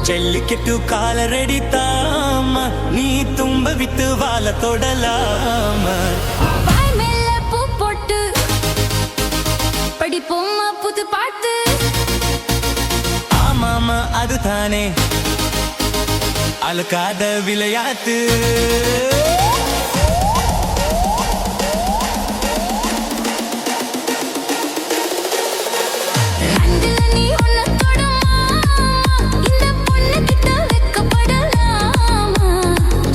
జల్లికెట్టు కాలరెడితామ నీ తుంబ విత్తు వాళ్ళ తొడలామ வாய் மேல பூ போட்டு படிப்போம்மா புது பாட்டு ஆமாமா அதுதானே அழுக்காத விளையாட்டு ரெண்டுல நீ ஒன்ன தொடுமா இந்த பொண்ணு கிட்ட வெக்கப்படலாமா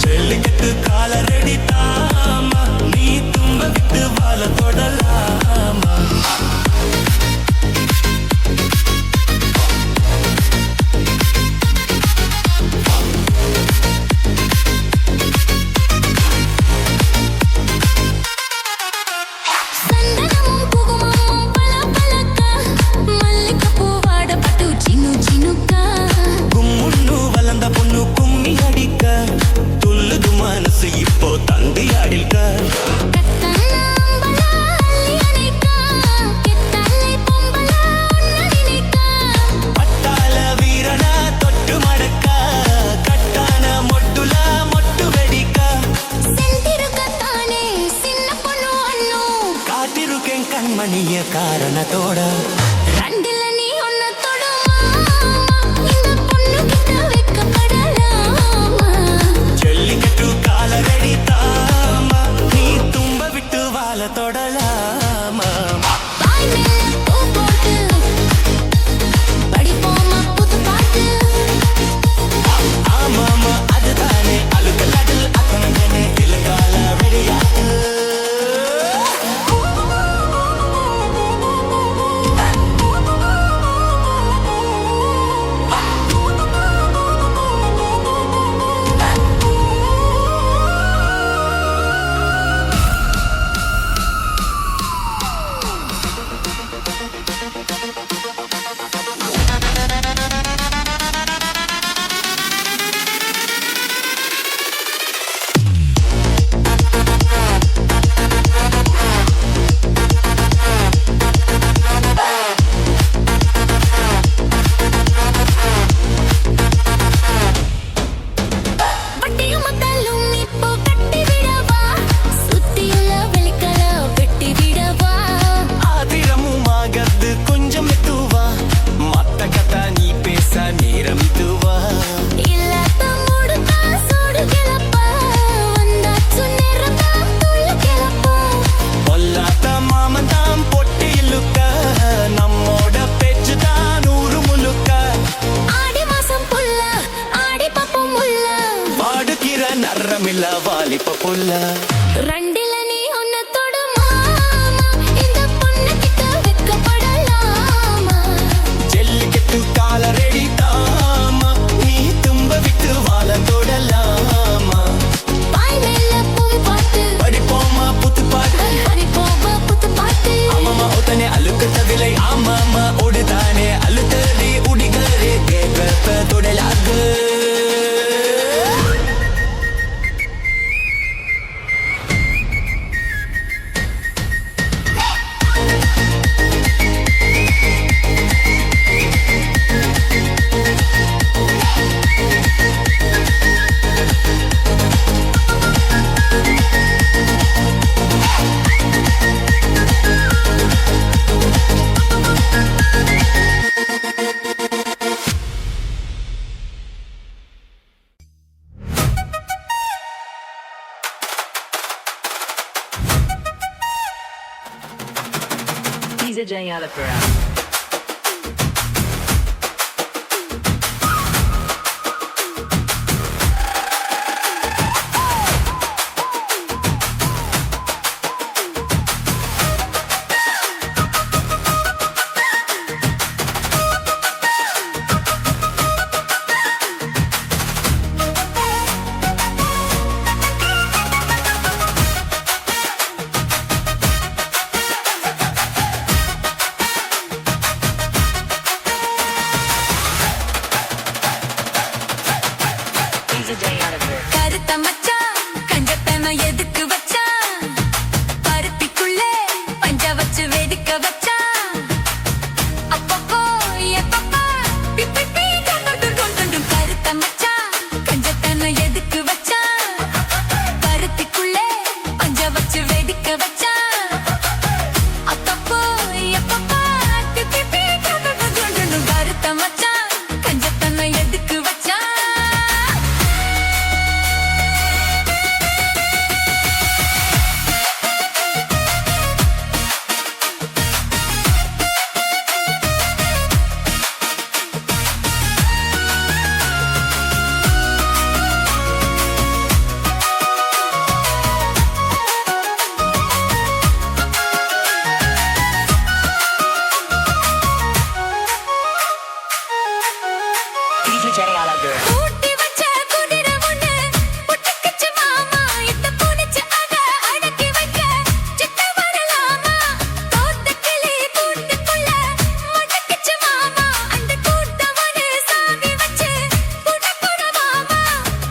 ஜல்லிக்கட்டு காலரெடித்தாம நீ தும்ப விட்டு வாழ தொடலாம சந்தனமும் குங்குமமும் பளபளக்க மல்லிகைப்பூ வாட பட்டு சினு சினுக்கா கும்முன்னு வளர்ந்த பொண்ணு கும்மி அடிக்க துள்ளுது மனசு இப்போ தந்தி அடிக்க கத்தான அம்பலா அள்ளி அணைக்கா கெத்தாலே பொம்பலா உன்ன நினைக்கா பட்டாள வீரன தொட்டு மடக்க கட்டான மொட்டுல மொட்டு வெடிக்க செந்திருக்கத்தானே சின்ன பொண்ணு ஒண்ணு காத்திருக்கேன் கண்மணிய காரணத்தோட ரெண்டுல நீ ஒன்ன தொடுமா இந்த பொண்ணு கிட்ட வெக்கப்படலாமா ஜல்லிக்கட்டு காலரெடித்தாம நீ தும்ப விட்டு வாழ தொடலாம வாய் மேல பூ போட்டு படிப்போம்மா புது பாட்டு ஆமாமா அதுதானே அழுக்கலாட்டில் அத்தனை இலக்கால வெடியாட்டு வட்டியும் மத்தாலும் இப்போ கட்டி விடவா சுத்தியுள்ள வெளிக்கல வெட்டி விடவா ஆதிரமும் ஆகறது கொஞ்சம் மெத்துவா மத்த கதா நீ பேச நேரம் இதுவா இல்லாத மூடுதா சூடு கிளப்பா வந்தாச்சு நேரத்தா துள்ளு கிளப்பா பொல்லாத மாமந்தாம் பொட்டி இழுக்க நம்மோட பேச்சு தான் நூறு முழுக்க ஆடி மாசம் புல்ல ஆடி பப்பும் முல்ல பாடுகிற நரமில்ல வாலிப்ப புல்ல ரெண்டுல நீ ஒன்ன தொடுமா இந்த பொண்ணு கிட்ட வெக்கப்படலாமா ஜல்லிக்கட்டு காலரெடித்தாம நீ தும்ப விட்டு வாழ தொடலாமா வாய் மேல பூ போட்டு படிப்போமா புத்து பாட்டு படிப்போம்மா புது பாட்டு ஆமாமா ஒத்தனை அழுக்கத்த விலை ஆமாமா ஒடுதானே அழுத்தடி உடிகரே கேட்க தொடலாக He's a J out of உனக்காக ஊட்டி வச்ச குதிரை ஒண்ணு புட்டுக்குச்சு மாமா இத்த பூனிச்சு அத அடக்கி வைக்க சித்த வரலாமா தோத்த கிளி கூட்டுக்குள்ள முடக்குச்சு மாமா அந்த கூட்டவனு சாவி வச்சு புடப்புற மாமா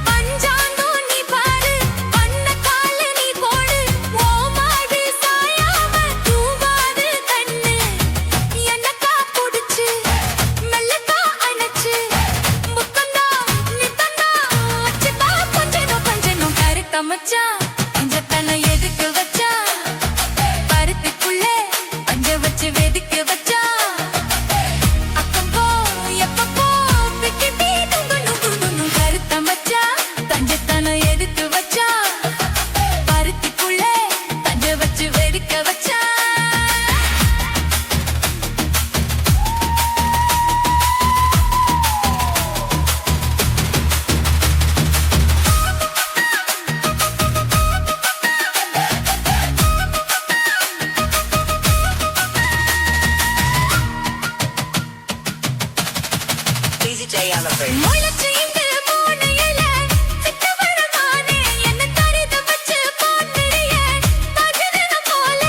பஞ்சாங்கோ நீ பாரு பண்ண கால நீ போடு ஓ மாடு சாயாம தூவாது கண்ணு என்னக்கா புடிச்சு மெல்லக்கா அணைச்சு முத்தந்தா நித்தந்தா வச்சுதா கொஞ்சம் கருத்த மச்சான் பஞ்சத்தனை எதுக்கு வச்சா பருத்திக்குள்ளே பஞ்ச வச்சு வெதுக்கு வச்சா அப்பப்போ எப்பப்போ பிக்கிட்டி துங்குணும் கருத்த மச்சான் பஞ்சத்தனை எதுக்கு வச்சா பருத்திக்குள்ளே பஞ்ச வச்சு வெதுக்க வச்சா DJ Elevate. முளைச்சு இங்கு மூணையில சிட்டு வரமானே என்ன தரித வச்சு போட்டுறியே தகுதின போல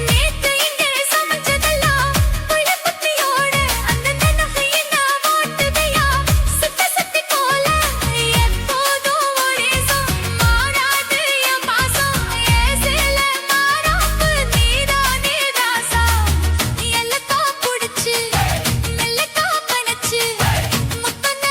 நேத்து இங்கே சமைச்சதெல்லாம் புள்ள புத்தியோட அந்த நகையினா ஓட்டுதையா சுத்தி போல எப்போதும் ஒரே மாறாது என் பாசம் ஏசில மாறாப்பு நீதானே ராசா எல்லக்கா புடிச்சு மெல்லக்கா கணச்சு முத்தன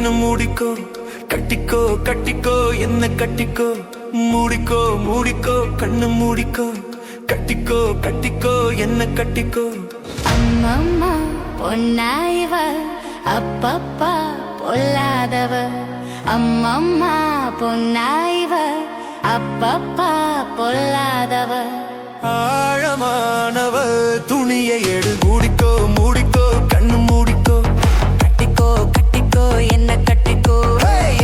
கண்ணு மூடிக்கோ கட்டிக்கோ கட்டிக்கோ என்ன கட்டிக்கோ மூடிக்கோ மூடிக்கோ கண்ணு மூடிக்கோ கட்டிக்கோ கட்டிக்கோ என்ன கட்டிக்கோ அம்மம்மா பொன்னாயிவ அப்பப்பா பொல்லாதவ அம்மம்மா பொன்னாயிவ அப்பப்பா பொல்லாதவ ஆழமானவ துணியை எடு மூடிக்கோ மூடிக்கோ கண்ணு மூடிக்கோ கட்டிக்கோ கட்டிக்கோ என்ன கட்டிக்கோ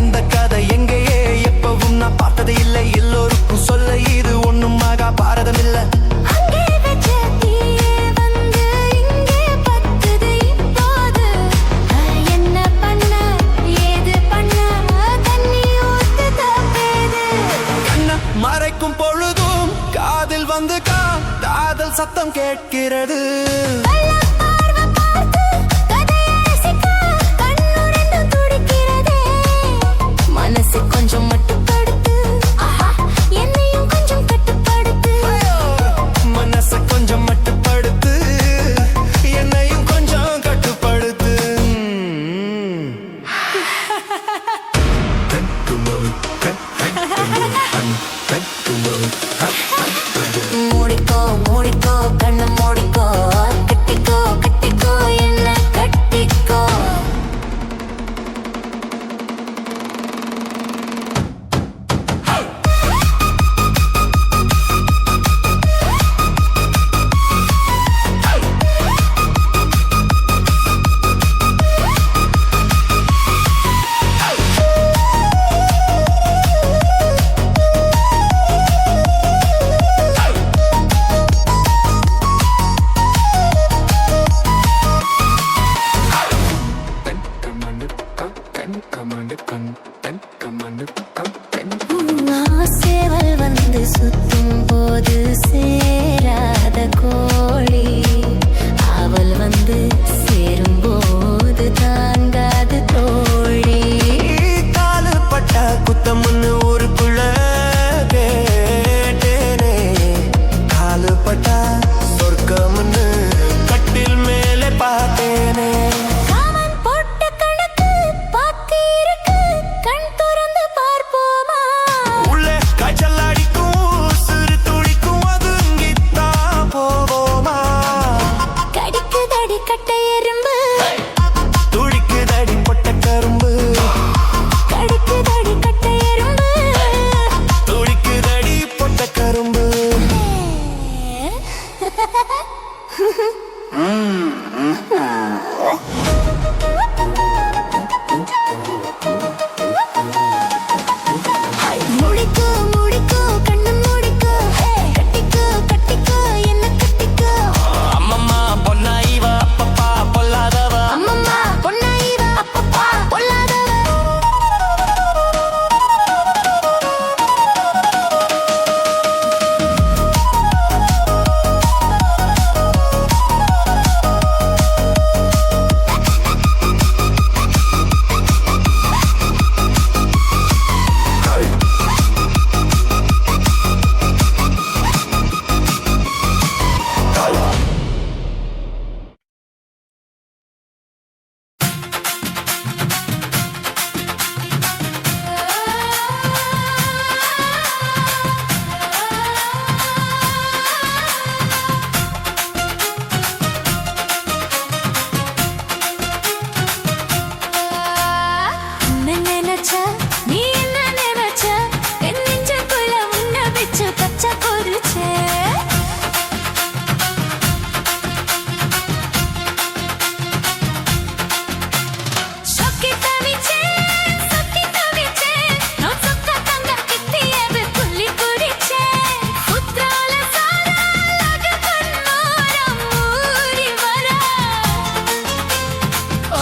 இந்த கதை எங்கேயே எப்பவும் நான் பார்த்தது இல்லை எல்லோருக்கும் சொல்ல இது ஒண்ணும் ஆகா பாரதம் இல்லை அங்கே வச்ச தீயே வந்து இங்கே பத்துது இப்போது என்ன பண்ண ஏது பண்ண தண்ணி ஊத்து தப்பேது கண்ண மறைக்கும் பொழுதும் காதில் வந்து காதல் சத்தம் கேட்கிறது கள்ளப் பார்வை பார்த்து கதையை ரசிக்க கண்ணு ரெண்டும் துடிக்கிறதே மனசு கொஞ்சம் மட்டுப்படுத்து என்னையும் கொஞ்சம் கட்டுப்படுத்து மனச கொஞ்சம் மட்டுப்படுத்து என்னையும் கொஞ்சம் கட்டுப்படுத்து மூடிக்கோ மூடிக்கோ கண்ணு மூடிக்கோ கட்டிக்கோ கட்டிக்கோ என்ன கட்டிக்கோ சேவல் வந்து சுத்தும் போது சேராத கோழி அவள் வந்து சேரும் போது தாங்காது தோழி காலு பட்டா குத்தமுன்னு ஊருக்குள்ள கேட்டேனே காலு பட்டா சொர்க்கம்னு கட்டில் மேலே பார்த்தேனே காமன் போட்ட கணக்கு பாக்கி இருக்கு கண் திறந்து பார்ப்போமா உள்ளே காய்ச்சல் அடிக்கும் சிறு துளிக்கும் அதுங்கித்தான் போவோமா கடிக்குதடி கட்டை எறும்பு துடிக்குதடி பொட்ட கரும்பு கடிக்குதடி கட்டை எறும்பு துடிக்குதடி பொட்ட கரும்பு மூடிக்கோ மூடிக்கோ கண்ணு மூடிக்கோ கட்டிக்கோ கட்டிக்கோ என்ன கட்டிக்கோ அம்மம்மா பொன்னா இவ அப்பப்பா பொல்லாதவ அம்மம்மா பொன்னாயிவ அப்பப்பா பொல்லாதவ என்ன நினைச்ச நீ என்ன நினைச்ச என் நெஞ்சுக்குள்ள உன்னை வச்சு பச்சை கொதிச்ச சொக்கி தவிச்சேன் நான் சொக்க தங்க கிட்டியது துள்ளி குடிச்சேன் புத்ரால சாராலாக கண்ணோரம் ஊறி வர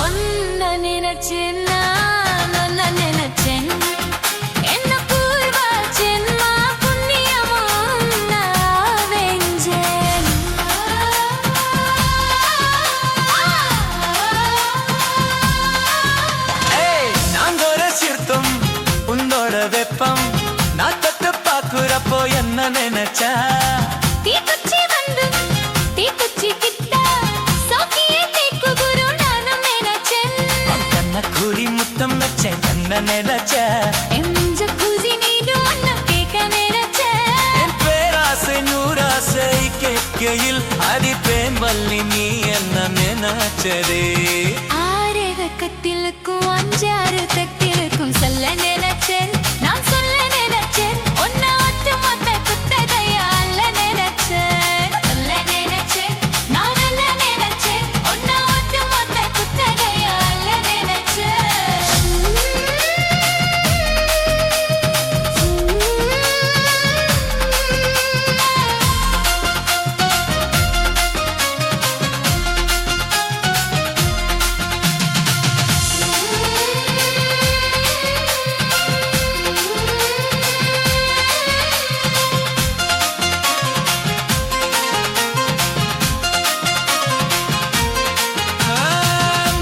ஒன்ன நினைச்சேன் நான் ஒன்ன நினைச்சேன் என்ன பூர்வ ஜென்மா புண்ணியமும் நான் வெஞ்சேன் நாங்க ரசித்தோம் உன்னோட வெப்பம் நான் தொட்டு பாக்குறப்போ என்ன நினைச்சா தீக்குச்சி வந்து தீக்குச்சி கிட்ட சோக்கியே தேக்கு குரு நானும் நினைச்சேன் கண்ண கூறி முத்தம் நினைச்ச என் ஜக்கூசி நீனும் ஒன்னு கேட்க நினைச்ச என் பேராசை நூறாசை கேட்கையில் அடிப்பேன் வள்ளி நீ என்ன நினைச்சதே ஆறு கத்திலுக்கும் அஞ்சாறு தட்டிலுக்கும் சொல்ல நினைச்சேன் நான் சொல்ல நினைச்சேன் ஒன்ன ஒட்டு மொத்த குத்தகையா அல்ல நினைச்சேன் சொல்ல நினைச்சேன் நான் அல்ல நினைச்சேன் ஒன்ன ஒட்டு மொத்த குத்தகையா அல்ல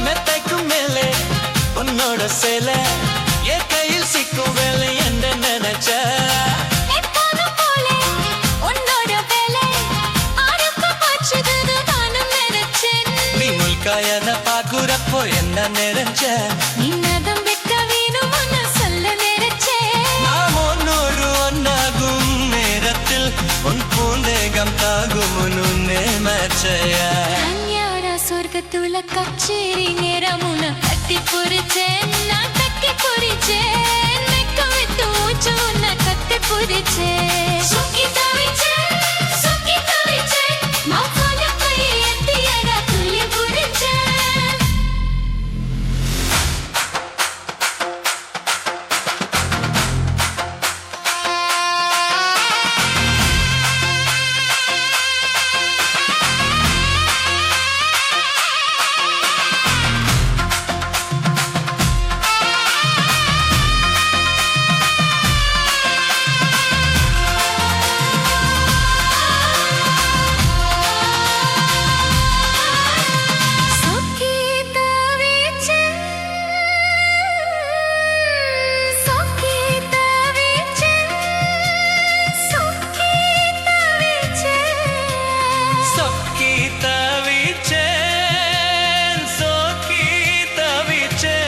மெத்தைக்கும் மேலே உன்னோட சேலை என் கையில் சிக்கும் வேலை என்ன நினைச்ச எப்போதும் போல உன்னோட வேலை ஆரம்ப பச்சதுன்னு நானும் நினைச்சேன் நீ முல்காயன பாக்குறப்போ என்ன நினைச்ச நின்னதம் வெக்க வேணும் ஒன்னு சொல்ல நினைச்சேன் நாம் ஒன்னொரு ஒன்னாகும் நேரத்தில் உன் பூந்தேகம் தாகும் நினைச்சையா கல்யாண சொர்க்கத்துல கச்சேரி நேரமுன கட்டி புரிச்சேன் நான் தக்கி புரிச்சேன் வெக்க விட்டு மூச்சு உன்னை கட்டி புரிச்சேன் சுக்கி தவிச்சேன் மாப்பான கையை எத்தியடா துள்ளி புரிச்சேன் சொக்கி தவிச்சேன் சொக்கி தவிச்சேன்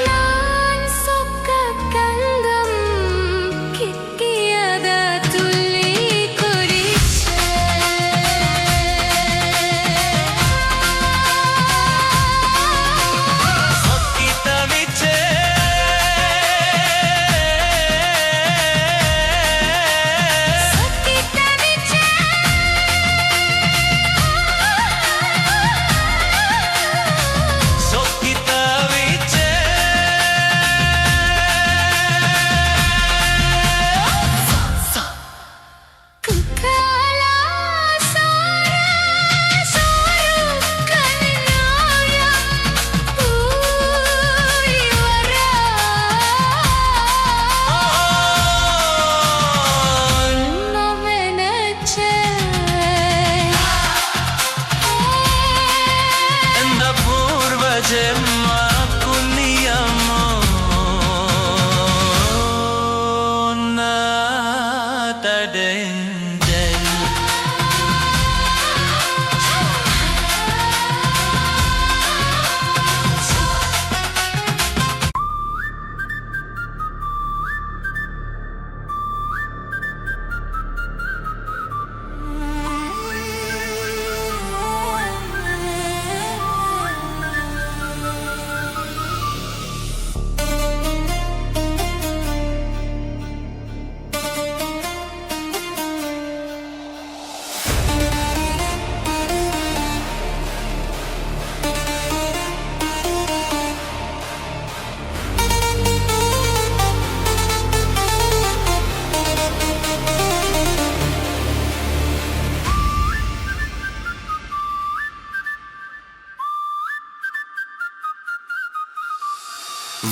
நான் சொக்க கங்கம் கிட்டியத துள்ளி குறிச்சேன் சொக்கி தவிச்சேன் சொக்கி தவிச்சேன் சொக்கி தவிச்சேன் குக்காலா சோறு கண்ணாயா ஊய் வரா நான் நினைச்சேன் இந்த பூர்வ ஜென்ம புண்ணியமோ தடைஞ்சேன்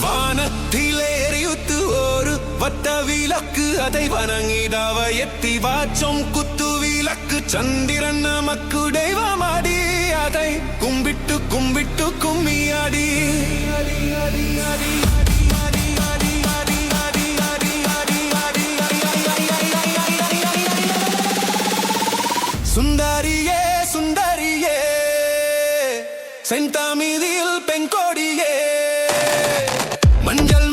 வானத்திலே எரியுத்து ஒரு வட்ட விளக்கு அதை வணங்கிடாவ எத்தி வாச்சம் குத்து விளக்கு சந்திரன் நமக்கு தெய்வமாடி அதை கும்பிட்டு கும்பிட்டு கும்மியாடி சுந்தரியே சுந்தரியே செந்தாமிதில் பெண்கொடியே மஞ்சள்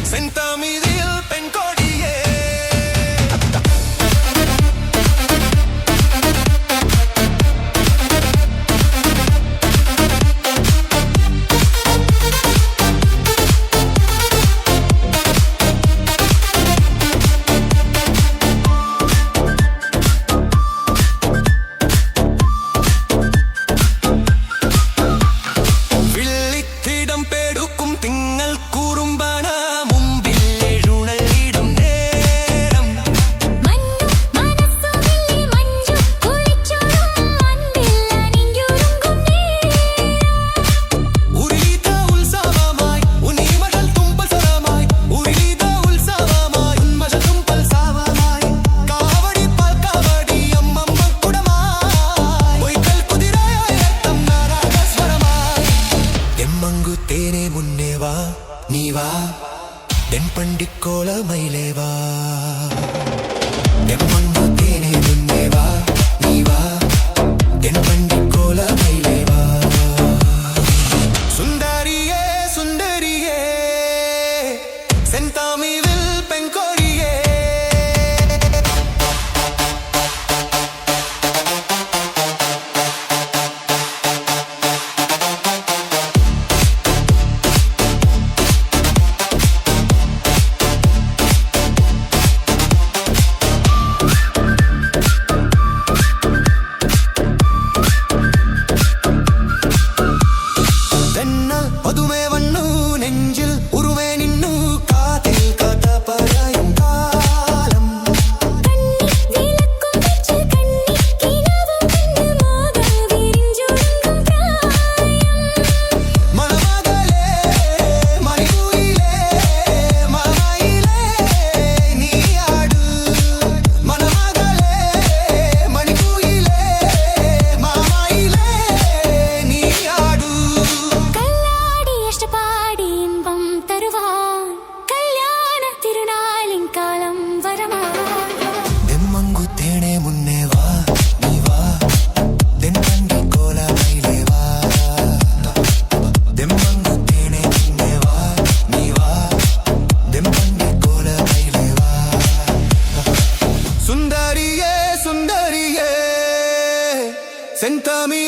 செந்தாமிதில் பெண் கொடியே நீவா தென்பண்டிக்கோல மயிலேவா தெம்மங்கு தேனே முன்னேவா நீவா தென்பண்டிக்கோல மயிலேவா சுந்தரியே சுந்தரியே செந்தாமிவில் பெண் கொடியே Sentami